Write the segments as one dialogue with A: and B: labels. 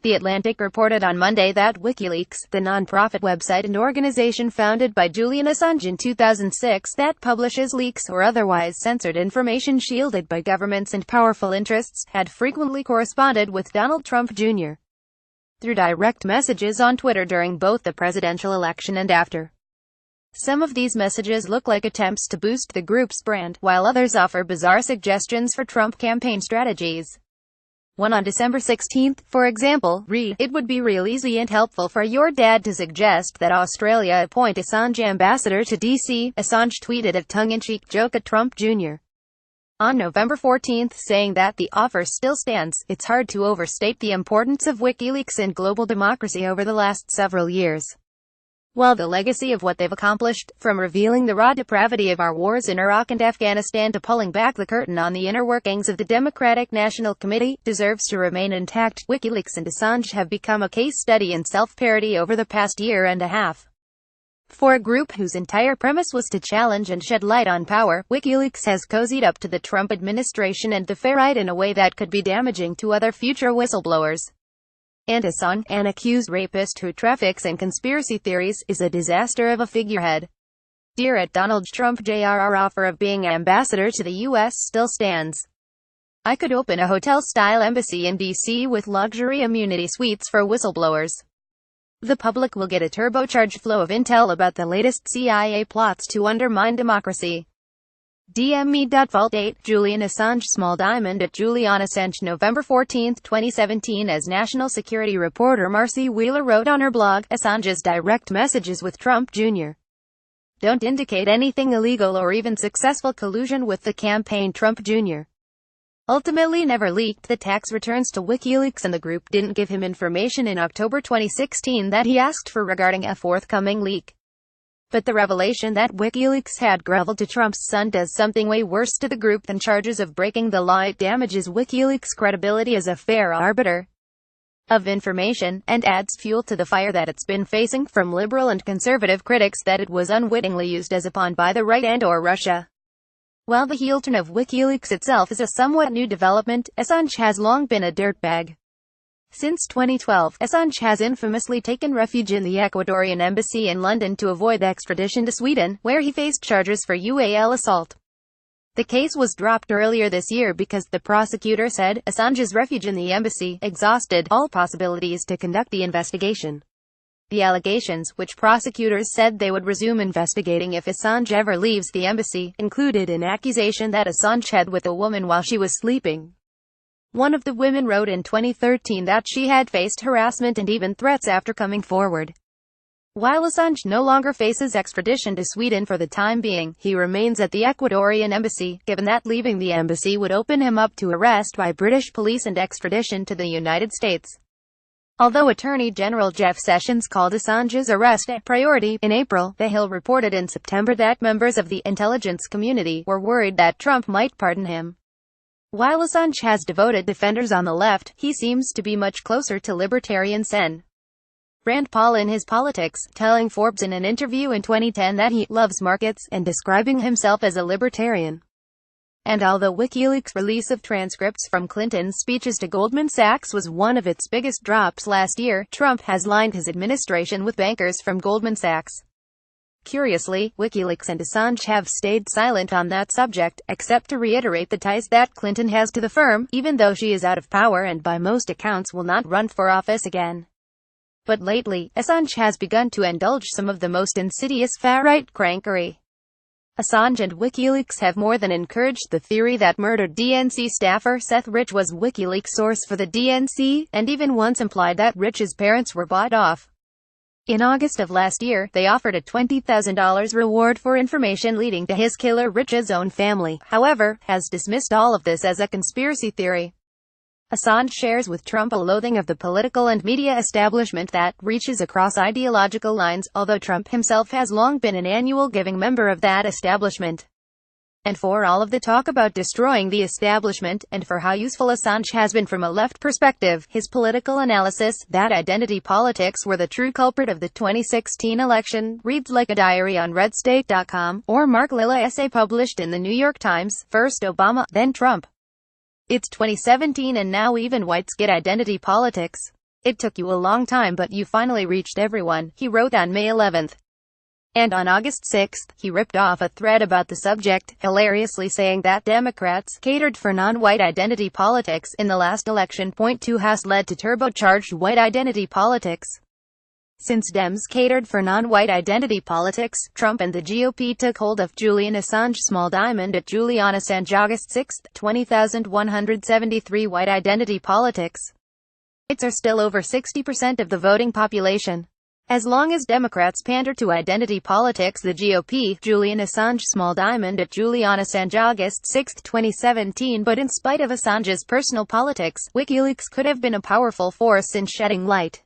A: The Atlantic reported on Monday that WikiLeaks, the non-profit website and organization founded by Julian Assange in 2006 that publishes leaks or otherwise censored information shielded by governments and powerful interests, had frequently corresponded with Donald Trump Jr. through direct messages on Twitter during both the presidential election and after. Some of these messages look like attempts to boost the group's brand, while others offer bizarre suggestions for Trump campaign strategies. One on December 16, for example, read, "It would be real easy and helpful for your dad to suggest that Australia appoint Assange ambassador to DC, Assange tweeted a tongue-in-cheek joke at Trump Jr. on November 14, saying that the offer still stands. It's hard to overstate the importance of WikiLeaks in global democracy over the last several years. While the legacy of what they've accomplished, from revealing the raw depravity of our wars in Iraq and Afghanistan to pulling back the curtain on the inner workings of the Democratic National Committee, deserves to remain intact, WikiLeaks and Assange have become a case study in self-parody over the past year and a half. For a group whose entire premise was to challenge and shed light on power, WikiLeaks has cozied up to the Trump administration and the far-right in a way that could be damaging to other future whistleblowers. And Assange, an accused rapist who traffics in conspiracy theories, is a disaster of a figurehead. Dear at Donald Trump Jr. Our offer of being ambassador to the U.S. still stands. I could open a hotel-style embassy in D.C. with luxury immunity suites for whistleblowers. The public will get a turbocharged flow of intel about the latest CIA plots to undermine democracy. DM me. Vault date, Julian Assange. Small diamond at Julian Assange. November 14, 2017. As national security reporter Marcy Wheeler wrote on her blog, Assange's direct messages with Trump Jr. don't indicate anything illegal or even successful collusion with the campaign. Trump Jr. ultimately never leaked the tax returns to WikiLeaks, and the group didn't give him information in October 2016 that he asked for regarding a forthcoming leak. But the revelation that WikiLeaks had groveled to Trump's son does something way worse to the group than charges of breaking the law. It damages WikiLeaks' credibility as a fair arbiter of information, and adds fuel to the fire that it's been facing from liberal and conservative critics that it was unwittingly used as a pawn by the right and/or Russia. While the heel turn of WikiLeaks itself is a somewhat new development, Assange has long been a dirtbag. Since 2012, Assange has infamously taken refuge in the Ecuadorian embassy in London to avoid extradition to Sweden, where he faced charges for UAL assault. The case was dropped earlier this year because the prosecutor said Assange's refuge in the embassy exhausted all possibilities to conduct the investigation. The allegations, which prosecutors said they would resume investigating if Assange ever leaves the embassy, included an accusation that Assange had with a woman while she was sleeping. One of the women wrote in 2013 that she had faced harassment and even threats after coming forward. While Assange no longer faces extradition to Sweden for the time being, he remains at the Ecuadorian embassy, given that leaving the embassy would open him up to arrest by British police and extradition to the United States. Although Attorney General Jeff Sessions called Assange's arrest a priority, in April, The Hill reported in September that members of the intelligence community were worried that Trump might pardon him. While Assange has devoted defenders on the left, he seems to be much closer to libertarian Sen. Rand Paul in his politics, telling Forbes in an interview in 2010 that he loves markets, and describing himself as a libertarian. And although WikiLeaks' release of transcripts from Clinton's speeches to Goldman Sachs was one of its biggest drops last year, Trump has lined his administration with bankers from Goldman Sachs. Curiously, WikiLeaks and Assange have stayed silent on that subject, except to reiterate the ties that Clinton has to the firm, even though she is out of power and by most accounts will not run for office again. But lately, Assange has begun to indulge some of the most insidious far-right crankery. Assange and WikiLeaks have more than encouraged the theory that murdered DNC staffer Seth Rich was WikiLeaks' source for the DNC, and even once implied that Rich's parents were bought off. In August of last year, they offered a $20,000 reward for information leading to his killer. Rich's own family, however, has dismissed all of this as a conspiracy theory. Assange shares with Trump a loathing of the political and media establishment that reaches across ideological lines, although Trump himself has long been an annual giving member of that establishment. And for all of the talk about destroying the establishment, and for how useful Assange has been from a left perspective, his political analysis, that identity politics were the true culprit of the 2016 election, reads like a diary on redstate.com, or Mark Lilla essay published in the New York Times, first Obama, then Trump. It's 2017 and now even whites get identity politics. "It took you a long time, but you finally reached everyone," he wrote on May 11th. And on August 6th, he ripped off a thread about the subject, hilariously saying that Democrats catered for non-white identity politics in the last election. Point 2 has led to turbocharged white identity politics. Since Dems catered for non-white identity politics, Trump and the GOP took hold of Julian Assange. Small diamond at Julian Assange. August 6, 20,173. White identity politics. Whites are still over 60% of the voting population. As long as Democrats pander to identity politics, the GOP, Julian Assange. Small diamond at Julian Assange. August 6, 2017. But in spite of Assange's personal politics, WikiLeaks could have been a powerful force in shedding light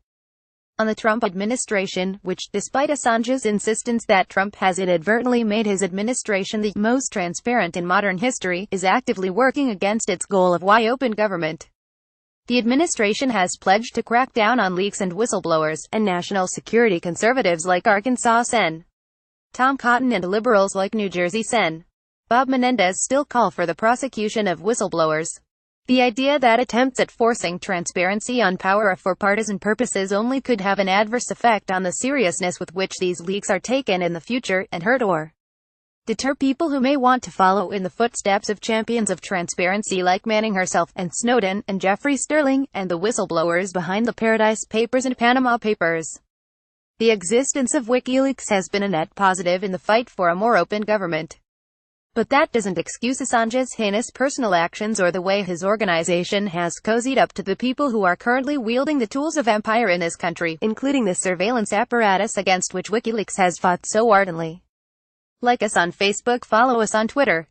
A: on the Trump administration, which, despite Assange's insistence that Trump has inadvertently made his administration the most transparent in modern history, is actively working against its goal of wide open government. The administration has pledged to crack down on leaks and whistleblowers, and national security conservatives like Arkansas Sen. Tom Cotton and liberals like New Jersey Sen. Bob Menendez still call for the prosecution of whistleblowers. The idea that attempts at forcing transparency on power for partisan purposes only could have an adverse effect on the seriousness with which these leaks are taken in the future, and hurt or deter people who may want to follow in the footsteps of champions of transparency like Manning herself, and Snowden, and Jeffrey Sterling, and the whistleblowers behind the Paradise Papers and Panama Papers. The existence of WikiLeaks has been a net positive in the fight for a more open government. But that doesn't excuse Assange's heinous personal actions or the way his organization has cozied up to the people who are currently wielding the tools of empire in this country, including the surveillance apparatus against which WikiLeaks has fought so ardently. Like us on Facebook, follow us on Twitter.